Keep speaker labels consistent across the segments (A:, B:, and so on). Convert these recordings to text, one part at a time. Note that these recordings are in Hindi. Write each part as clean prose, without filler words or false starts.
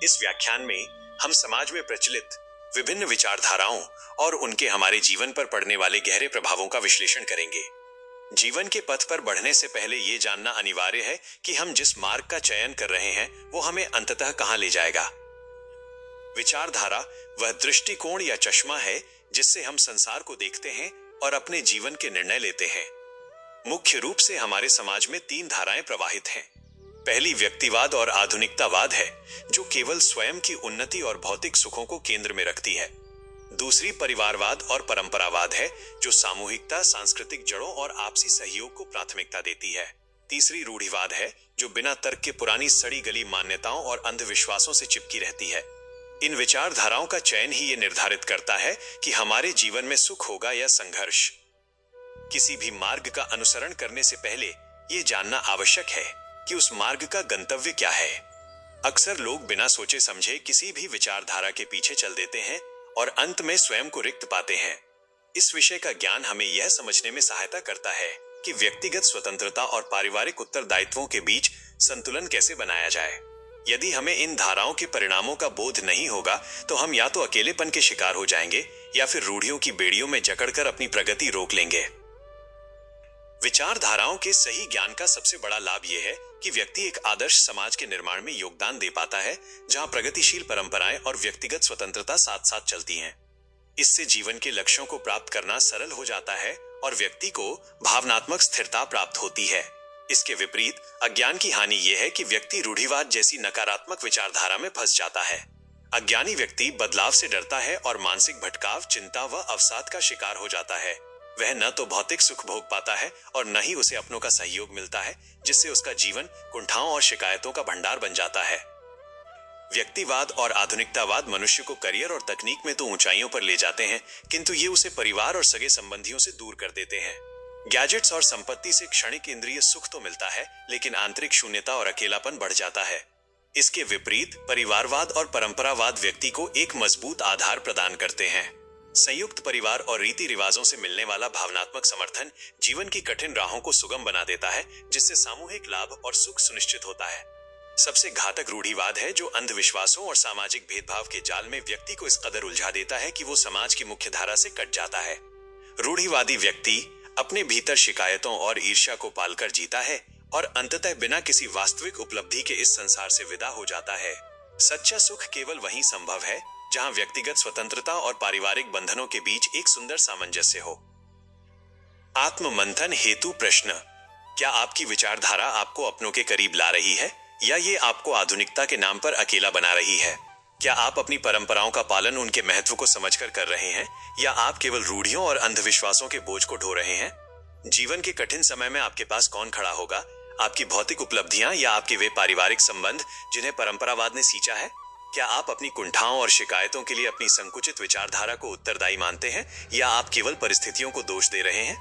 A: इस व्याख्यान में हम समाज में प्रचलित विभिन्न विचारधाराओं और उनके हमारे जीवन पर पड़ने वाले गहरे प्रभावों का विश्लेषण करेंगे। जीवन के पथ पर बढ़ने से पहले ये जानना अनिवार्य है कि हम जिस मार्ग का चयन कर रहे हैं वो हमें अंततः कहां ले जाएगा। विचारधारा वह दृष्टिकोण या चश्मा है जिससे हम संसार को देखते हैं और अपने जीवन के निर्णय लेते हैं। मुख्य रूप से हमारे समाज में तीन धाराएं प्रवाहित हैं। पहली व्यक्तिवाद और आधुनिकतावाद है, जो केवल स्वयं की उन्नति और भौतिक सुखों को केंद्र में रखती है। दूसरी परिवारवाद और परंपरावाद है, जो सामूहिकता, सांस्कृतिक जड़ों और आपसी सहयोग को प्राथमिकता देती है। तीसरी रूढ़िवाद है, जो बिना तर्क के पुरानी सड़ी गली मान्यताओं और अंधविश्वासों से चिपकी रहती है। इन विचारधाराओं का चयन ही ये निर्धारित करता है कि हमारे जीवन में सुख होगा या संघर्ष। किसी भी मार्ग का अनुसरण करने से पहले ये जानना आवश्यक है कि उस मार्ग का गंतव्य क्या है। अक्सर लोग बिना सोचे समझे किसी भी विचारधारा के पीछे चल देते हैं और अंत में स्वयं को रिक्त पाते हैं। इस विषय का ज्ञान हमें यह समझने में सहायता करता है कि व्यक्तिगत स्वतंत्रता और पारिवारिक उत्तरदायित्वों के बीच संतुलन कैसे बनाया जाए। यदि हमें इन धाराओं के परिणामों का बोध नहीं होगा तो हम या तो अकेलेपन के शिकार हो जाएंगे या फिर रूढ़ियों की बेड़ियों में जकड़कर अपनी प्रगति रोक लेंगे। विचारधाराओं के सही ज्ञान का सबसे बड़ा लाभ यह है कि व्यक्ति एक आदर्श समाज के निर्माण में योगदान दे पाता है, जहां प्रगतिशील परंपराएं और व्यक्तिगत स्वतंत्रता साथ साथ चलती हैं। इससे जीवन के लक्ष्यों को प्राप्त करना सरल हो जाता है और व्यक्ति को भावनात्मक स्थिरता प्राप्त होती है। इसके विपरीत अज्ञान की हानि यह है कि व्यक्ति रूढ़िवाद जैसी नकारात्मक विचारधारा में फंस जाता है। अज्ञानी व्यक्ति बदलाव से डरता है और मानसिक भटकाव, चिंता व अवसाद का शिकार हो जाता है। वह न तो भौतिक सुख भोग पाता है और न ही उसे अपनों का सहयोग मिलता है, जिससे उसका जीवन कुंठाओं और शिकायतों का भंडार बन जाता है। व्यक्तिवाद और आधुनिकतावाद मनुष्य को करियर और तकनीक में तो ऊंचाइयों पर ले जाते हैं, किंतु ये उसे परिवार और सगे संबंधियों से दूर कर देते हैं। गैजेट्स और संपत्ति से क्षणिक इंद्रिय सुख तो मिलता है, लेकिन आंतरिक शून्यता और अकेलापन बढ़ जाता है। इसके विपरीत परिवारवाद और परंपरावाद व्यक्ति को एक मजबूत आधार प्रदान करते हैं। संयुक्त परिवार और रीति रिवाजों से मिलने वाला भावनात्मक समर्थन जीवन की कठिन राहों को सुगम बना देता है, जिससे सामूहिक लाभ और सुख सुनिश्चित होता है। सबसे घातक रूढ़िवाद है, जो अंधविश्वासों और सामाजिक भेदभाव के जाल में व्यक्ति को इस कदर उलझा देता है कि वो समाज की मुख्य धारा से कट जाता है। रूढ़िवादी व्यक्ति अपने भीतर शिकायतों और ईर्ष्या को पालकर जीता है और अंततः बिना किसी वास्तविक उपलब्धि के इस संसार से विदा हो जाता है। सच्चा सुख केवल वहीं संभव है जहां व्यक्तिगत स्वतंत्रता और पारिवारिक बंधनों के बीच एक सुंदर सामंजस्य हो। आत्म मंथन हेतु प्रश्न: क्या आपकी विचारधारा आपको अपनों के करीब ला रही है या ये आपको आधुनिकता के नाम पर अकेला बना रही है? क्या आप अपनी परंपराओं का पालन उनके महत्व को समझकर कर रहे हैं या आप केवल रूढ़ियों और अंधविश्वासों के बोझ को ढो रहे हैं? जीवन के कठिन समय में आपके पास कौन खड़ा होगा? आपकी भौतिक उपलब्धियां या आपके वे पारिवारिक संबंध जिन्हें परंपरावाद ने सींचा है? क्या आप अपनी कुंठाओं और शिकायतों के लिए अपनी संकुचित विचारधारा को उत्तरदायी मानते हैं या आप केवल परिस्थितियों को दोष दे रहे हैं?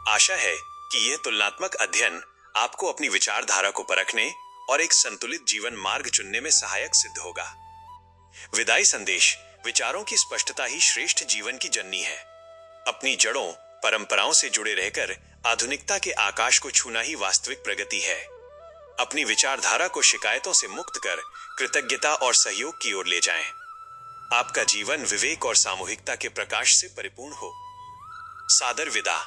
A: आशा है कि यह तुलनात्मक अध्ययन आपको अपनी विचारधारा को परखने और एक संतुलित जीवन मार्ग चुनने में सहायक सिद्ध होगा। विदाई संदेश: विचारों की स्पष्टता ही श्रेष्ठ जीवन की जननी है। अपनी जड़ों, परंपराओं से जुड़े रहकर आधुनिकता के आकाश को छूना ही वास्तविक प्रगति है। अपनी विचारधारा को शिकायतों से मुक्त कर कृतज्ञता और सहयोग की ओर ले जाएं। आपका जीवन विवेक और सामूहिकता के प्रकाश से परिपूर्ण हो। सादर विदा।